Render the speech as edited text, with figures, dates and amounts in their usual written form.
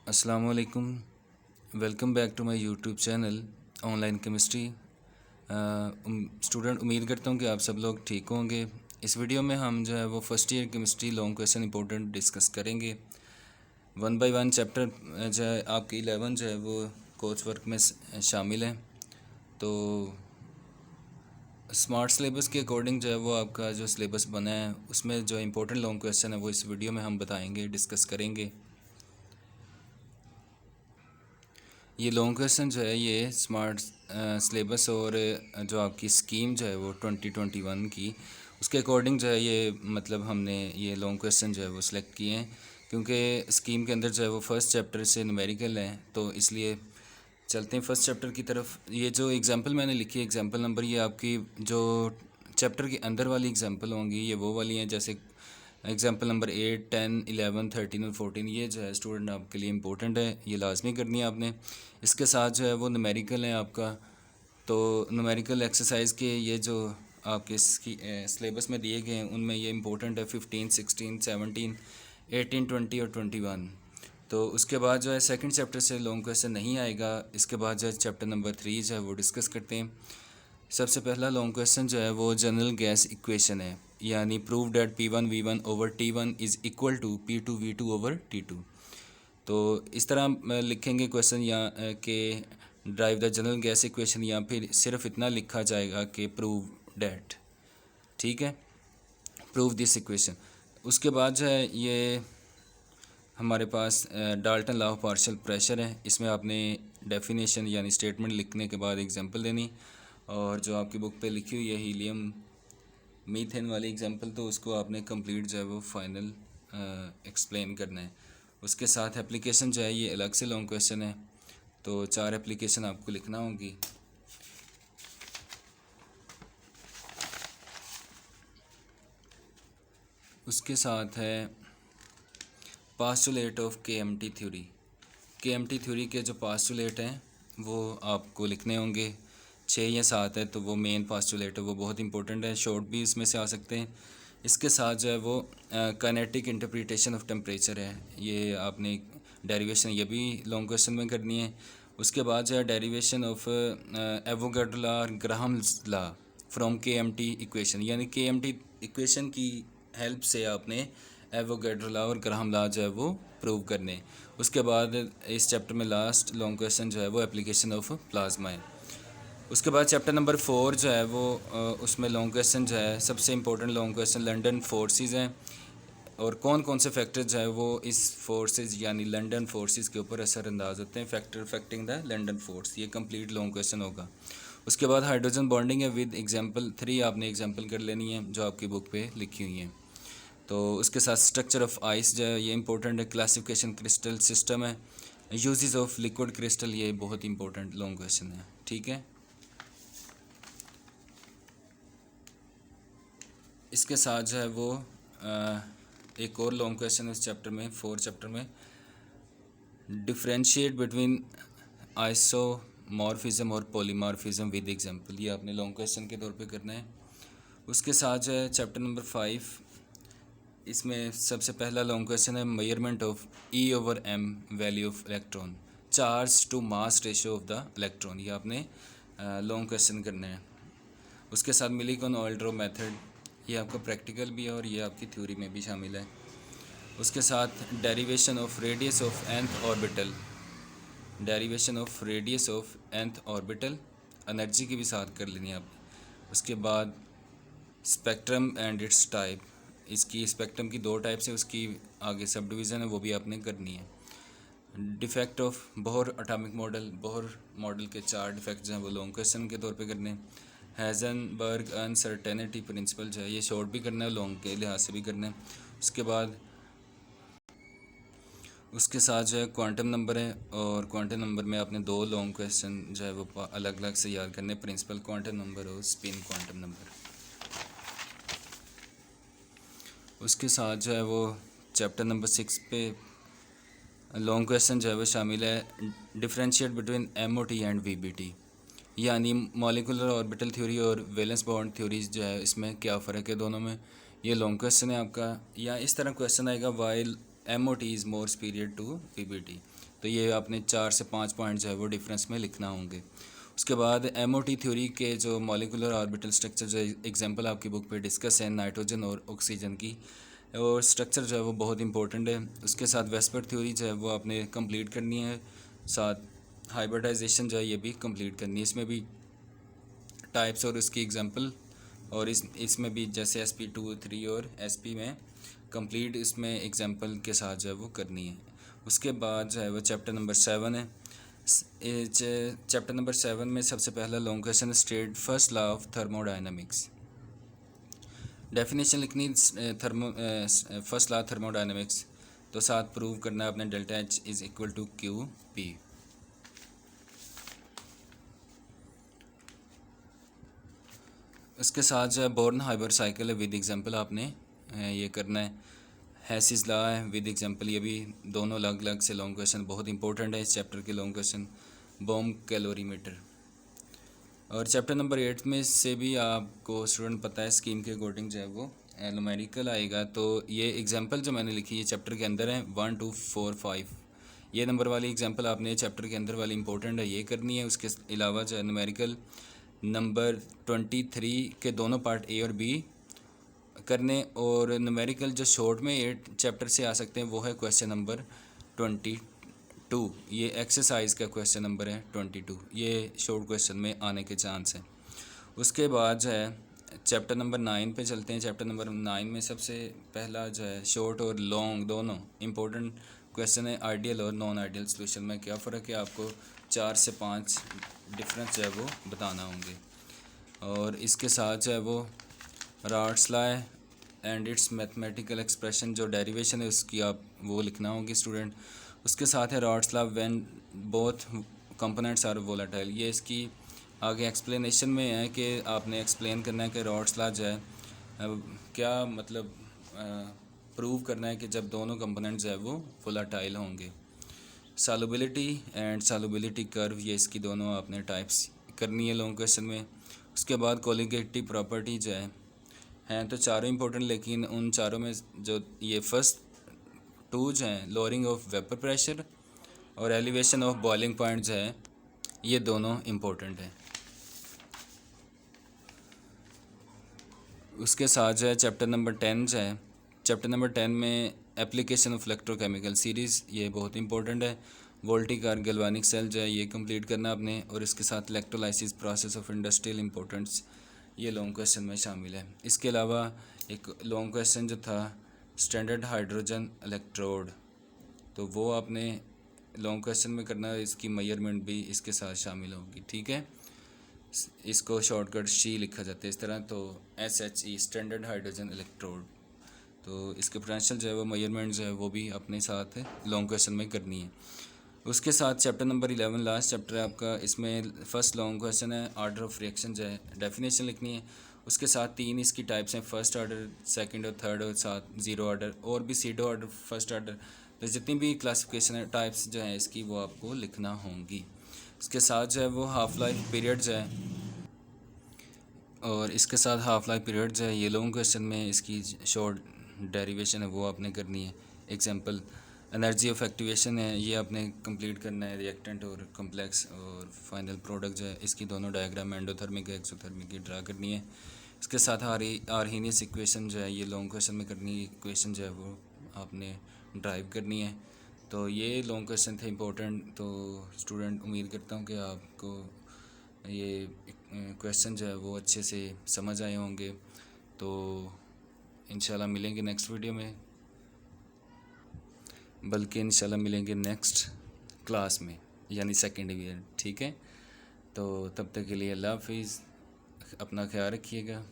अस्सलाम वालेकुम। Welcome back to my YouTube channel online chemistry. Student, उम्मीद करता हूँ कि आप सब लोग ठीक होंगे। इस वीडियो में हम जो है वो first year chemistry long question important discuss करेंगे। वन बाय वन चैप्टर जो है आपके 11 जो है वो कोर्स वर्क में शामिल हैं। तो स्मार्ट सिलेबस के अकॉर्डिंग जो है वो आपका जो सिलेबस बना है उसमें जो इंपॉर्टेंट लॉन्ग क्वेश्चन है वो इस वीडियो में हम बताएंगे, डिस्कस करेंगे। ये लॉन्ग क्वेश्चन जो है ये स्मार्ट सिलेबस और जो आपकी स्कीम जो है वो 2021 की उसके अकॉर्डिंग जो है ये मतलब हमने ये लॉन्ग क्वेश्चन जो है वो सिलेक्ट किए हैं, क्योंकि स्कीम के अंदर जो है वो फर्स्ट चैप्टर से न्यूमेरिकल है। तो इसलिए चलते हैं फर्स्ट चैप्टर की तरफ। ये जो एग्जांपल मैंने लिखी है, एग्जांपल नंबर, ये आपकी जो चैप्टर के अंदर वाली एग्जांपल होंगी ये वो वाली हैं, जैसे एग्जांपल नंबर 8, 10, 11, 13 और 14। ये जो है स्टूडेंट आपके लिए इंपॉर्टेंट है, ये लाजमी करनी है आपने। इसके साथ जो है वो न्यूमेरिकल है आपका। तो न्यूमेरिकल एक्सरसाइज के ये जो आपके सिलेबस में दिए गए हैं उनमें ये इंपॉर्टेंट है 15, 16, 17, 18, 20 और 21। तो उसके बाद जो है सेकंड चैप्टर से लॉन्ग क्वेश्चन नहीं आएगा। इसके बाद जो है चैप्टर नंबर 3 जो है वो डिस्कस करते हैं। सबसे पहला लॉन्ग क्वेश्चन जो है वो जनरल गैस इक्वेशन है, यानी prove that P1V1 over T1 is equal to P2V2 over T2। तो इस तरह हम लिखेंगे क्वेश्चन या कि derive the general gas equation, या फिर सिर्फ इतना लिखा जाएगा कि प्रूव डैट। ठीक है, प्रूव दिस इक्वेशन। उसके बाद जो है ये हमारे पास Dalton law of partial pressure है। इसमें आपने डेफिनेशन यानी स्टेटमेंट लिखने के बाद एग्जांपल देनी, और जो आपकी बुक पे लिखी हुई है हीलियम मीथेन वाली एग्जांपल, तो उसको आपने कंप्लीट जो है वो फाइनल एक्सप्लेन करना है। उसके साथ एप्लीकेशन जो है ये अलग से लॉन्ग क्वेश्चन है, तो 4 एप्लीकेशन आपको लिखना होगी। उसके साथ है postulate of KMT theory. KMT theory के जो पास्टुलेट हैं वो आपको लिखने होंगे, 6 या 7 है, तो वो मेन पास्टुलेट है, वो बहुत इंपॉर्टेंट है। शॉर्ट भी इसमें से आ सकते हैं। इसके साथ जो है वो काइनेटिक इंटरप्रिटेशन ऑफ टेम्परेचर है, ये आपने डेरिवेशन ये भी लॉन्ग क्वेश्चन में करनी है। उसके बाद जो है डेरिवेशन ऑफ एवोगाड्रो लॉ और Graham's law from KMT equation, यानी KMT इक्वेशन की हेल्प से आपने एवोगाड्रो लॉ और ग्राहम लॉ जो है वो प्रूव करने। उसके बाद इस चैप्टर में लास्ट लॉन्ग क्वेश्चन जो है वो एप्लीकेशन ऑफ प्लाज्मा है। उसके बाद चैप्टर नंबर 4 जो है वो उसमें लॉन्ग क्वेश्चन जो है सबसे important long question London forces हैं, और कौन कौन से फैक्टर जो है वो इस फोर्सेस यानी लंदन फोर्सेस के ऊपर असरअंदाज होते हैं, factor affecting the London force, ये कंप्लीट लॉन्ग क्वेश्चन होगा। उसके बाद हाइड्रोजन बॉन्डिंग है विद एग्जांपल 3, आपने एग्जांपल कर लेनी है जो आपकी बुक पे लिखी हुई हैं। तो उसके साथ स्ट्रक्चर ऑफ आइस जो है ये इंपॉर्टेंट है, क्लासिफिकेशन क्रिस्टल सिस्टम है, यूजेस ऑफ लिक्विड क्रिस्टल, ये बहुत इंपॉर्टेंट लॉन्ग क्वेश्चन है। ठीक है, इसके साथ जो है वो एक और लॉन्ग क्वेश्चन है इस चैप्टर में, 4 चैप्टर में, डिफ्रेंशिएट बिटवीन आइसोमॉर्फिज्म और पॉलीमॉर्फिज्म विद एग्जांपल, ये आपने लॉन्ग क्वेश्चन के तौर पे करना है। उसके साथ जो है चैप्टर नंबर 5, इसमें सबसे पहला लॉन्ग क्वेश्चन है measurement of E/m value of electron, charge to mass ratio of the electron, ये आपने लॉन्ग क्वेश्चन करना है। उसके साथ मिलीकॉन ऑयल्ड्रो मेथड, ये आपका प्रैक्टिकल भी है और ये आपकी थ्योरी में भी शामिल है। उसके साथ derivation of radius of nth orbital, derivation of radius of nth orbital, energy की भी साथ कर लेनी है आप। उसके बाद स्पेक्ट्रम एंड इट्स टाइप, इसकी स्पेक्ट्रम की 2 टाइप्स है, उसकी आगे सब डिवीज़न है वो भी आपने करनी है। Defect of Bohr atomic model, Bohr model के 4 डिफेक्ट्स हैं वो लॉन्ग क्वेश्चन के तौर पे करने हैं। हैज़नबर्ग अनसर्टेनिटी प्रिंसिपल जो है ये शॉर्ट भी करना है, लॉन्ग के लिहाज से भी करना है। उसके बाद उसके साथ जो है क्वांटम नंबर है, और क्वांटम नंबर में आपने 2 लॉन्ग क्वेश्चन जो है वो अलग अलग से याद करने, प्रिंसिपल क्वांटम नंबर और स्पिन क्वांटम नंबर। उसके साथ जो है वो चैप्टर नंबर 6 पे लॉन्ग क्वेश्चन जो है वो शामिल है, differentiate between MOT and VBT, यानी मॉलिकुलर ऑर्बिटल थ्योरी और वैलेंस बॉन्ड थ्योरीज जो है इसमें क्या फ़र्क है दोनों में, ये लॉन्ग क्वेश्चन है आपका। या इस तरह क्वेश्चन आएगा, while MOT is more superior to PBT। तो ये आपने 4 से 5 पॉइंट जो है वो डिफरेंस में लिखना होंगे। उसके बाद MOT थ्योरी के जो मॉलिकुलर ऑर्बिटल स्ट्रक्चर जो एग्जांपल आपकी बुक पे डिस्कस है नाइट्रोजन और ऑक्सीजन की, और स्ट्रक्चर जो है वो बहुत इंपॉर्टेंट है। उसके साथ वेस्पर थ्योरी जो है वो आपने कंप्लीट करनी है, साथ हाइब्रिडाइजेशन जो है ये भी कंप्लीट करनी है। इसमें भी टाइप्स और उसकी एग्जांपल, और इसमें भी जैसे SP2 3 और SP में कंप्लीट इसमें एग्जांपल के साथ जो है वो करनी है। उसके बाद जो है वो चैप्टर नंबर 7 है। चैप्टर नंबर 7 में सबसे पहला long question state first law of thermodynamics. Definition लिखनी फर्स्ट लॉ थर्मोडायनामिक्स, तो साथ प्रूव करना है अपने delta H is equal to QP। उसके साथ जो है बोर्न हाइबर साइकिल है विद एग्जांपल आपने ये करना है। हैसिस लॉ है विद एग्जांपल, ये भी दोनों अलग अलग से लॉन्ग क्वेश्चन बहुत इंपॉर्टेंट है इस चैप्टर के लॉन्ग क्वेश्चन। Bomb calorimeter. और चैप्टर नंबर 8 में से भी आपको स्टूडेंट पता है स्कीम के अकॉर्डिंग जो है वो न्यूमेरिकल आएगा। तो ये एग्जांपल जो मैंने लिखी है चैप्टर के अंदर है 1 2 4 5, ये नंबर वाली एग्जांपल आपने चैप्टर के अंदर वाली इंपॉर्टेंट है ये करनी है। उसके अलावा जो है न्यूमेरिकल नंबर 23 के दोनों पार्ट A और B करने, और न्यूमेरिकल जो शॉर्ट में 8 चैप्टर से आ सकते हैं वो है क्वेश्चन नंबर 22। ये एक्सरसाइज का क्वेश्चन नंबर है 22, ये शॉर्ट क्वेश्चन में आने के चांस हैं। उसके बाद जो है चैप्टर नंबर 9 पे चलते हैं। चैप्टर नंबर 9 में सबसे पहला जो है शॉर्ट और लॉन्ग दोनों इंपॉर्टेंट क्वेश्चन है। आइडियल और नॉन आइडियल सोल्यूशन में क्या फ़र्क है, आपको 4 से 5 डिफरेंस जो है वो बताना होंगे। और इसके साथ जो है वो rods law and it's mathematical expression, जो डेरिवेशन है उसकी आप वो लिखना होगी स्टूडेंट। उसके साथ है Raoult's law when both components are volatile, ये इसकी आगे एक्सप्लेनेशन में है कि आपने एक्सप्लेन करना है कि रॉड्स लॉ जो है क्या मतलब प्रूव करना है कि जब दोनों कंपोनेंट जो है वो वोलेटाइल होंगे। सॉल्युबिलिटी एंड सॉल्युबिलिटी कर्व, ये इसकी दोनों आपने टाइप्स करनी है लॉन्ग क्वेश्चन में। उसके बाद कोलिगेटिव प्रॉपर्टी जो हैं तो चारों इंपॉर्टेंट, लेकिन उन चारों में जो ये फर्स्ट 2 जो हैं लोअरिंग ऑफ वेपर प्रेशर और एलिवेशन ऑफ बॉइलिंग पॉइंट जो है ये दोनों इम्पोर्टेंट हैं। उसके साथ जो है चैप्टर नंबर 10 जो है, चैप्टर नंबर 10 में एप्लीकेशन ऑफ इलेक्ट्रोकेमिकल सीरीज़ ये बहुत इंपॉर्टेंट है। वोल्टिक और गैल्वानिक सेल जो है ये कंप्लीट करना आपने, और इसके साथ electrolysis process of industrial importance ये लॉन्ग क्वेश्चन में शामिल है। इसके अलावा एक लॉन्ग क्वेश्चन जो था स्टैंडर्ड हाइड्रोजन इलेक्ट्रोड, तो वो आपने लॉन्ग क्वेश्चन में करना है, इसकी मेजरमेंट भी इसके साथ शामिल होगी। ठीक है, इसको शॉर्टकट शी लिखा जाता है इस तरह, तो SHE स्टैंडर्ड हाइड्रोजन इलेक्ट्रोड। तो इसके पोटेंशियल जो है वो मेजरमेंट जो है वो भी अपने साथ लॉन्ग क्वेश्चन में करनी है। उसके साथ चैप्टर नंबर 11 लास्ट चैप्टर है आपका, इसमें फर्स्ट लॉन्ग क्वेश्चन है ऑर्डर ऑफ रिएक्शन जो है डेफिनेशन लिखनी है। उसके साथ 3 इसकी टाइप्स हैं, फर्स्ट ऑर्डर, सेकंड और थर्ड, और साथ जीरो ऑर्डर और भी सीडो ऑर्डर, फर्स्ट ऑर्डर। तो जितनी भी क्लासिफिकेशन है टाइप्स जो है इसकी वो आपको लिखना होंगी। इसके साथ जो है वो हाफ लाइफ पीरियड जो है, और इसके साथ हाफ लाइफ पीरियड जो है ये लॉन्ग क्वेश्चन में इसकी शॉर्ट डेरिवेशन है वो आपने करनी है। एग्जांपल एनर्जी ऑफ एक्टिवेशन है ये आपने कंप्लीट करना है, रिएक्टेंट और कम्प्लेक्स और फाइनल प्रोडक्ट जो है इसकी दोनों डायग्राम एंडोथर्मिक एक्सोथर्मिक की ड्रा करनी है। इसके साथ आर्हीनियस इक्वेशन जो है ये लॉन्ग क्वेश्चन में करनी है, इक्वेशन जो है वो आपने ड्राइव करनी है। तो ये लॉन्ग क्वेश्चन थे इंपॉर्टेंट। तो स्टूडेंट उम्मीद करता हूँ कि आपको ये क्वेश्चन जो है वो अच्छे से समझ आए होंगे। तो इंशाल्लाह मिलेंगे नेक्स्ट वीडियो में, बल्कि इंशाल्लाह मिलेंगे नेक्स्ट क्लास में यानी सेकेंड ईयर। ठीक है, तो तब तक के लिए अल्लाह हाफिज़, अपना ख्याल रखिएगा।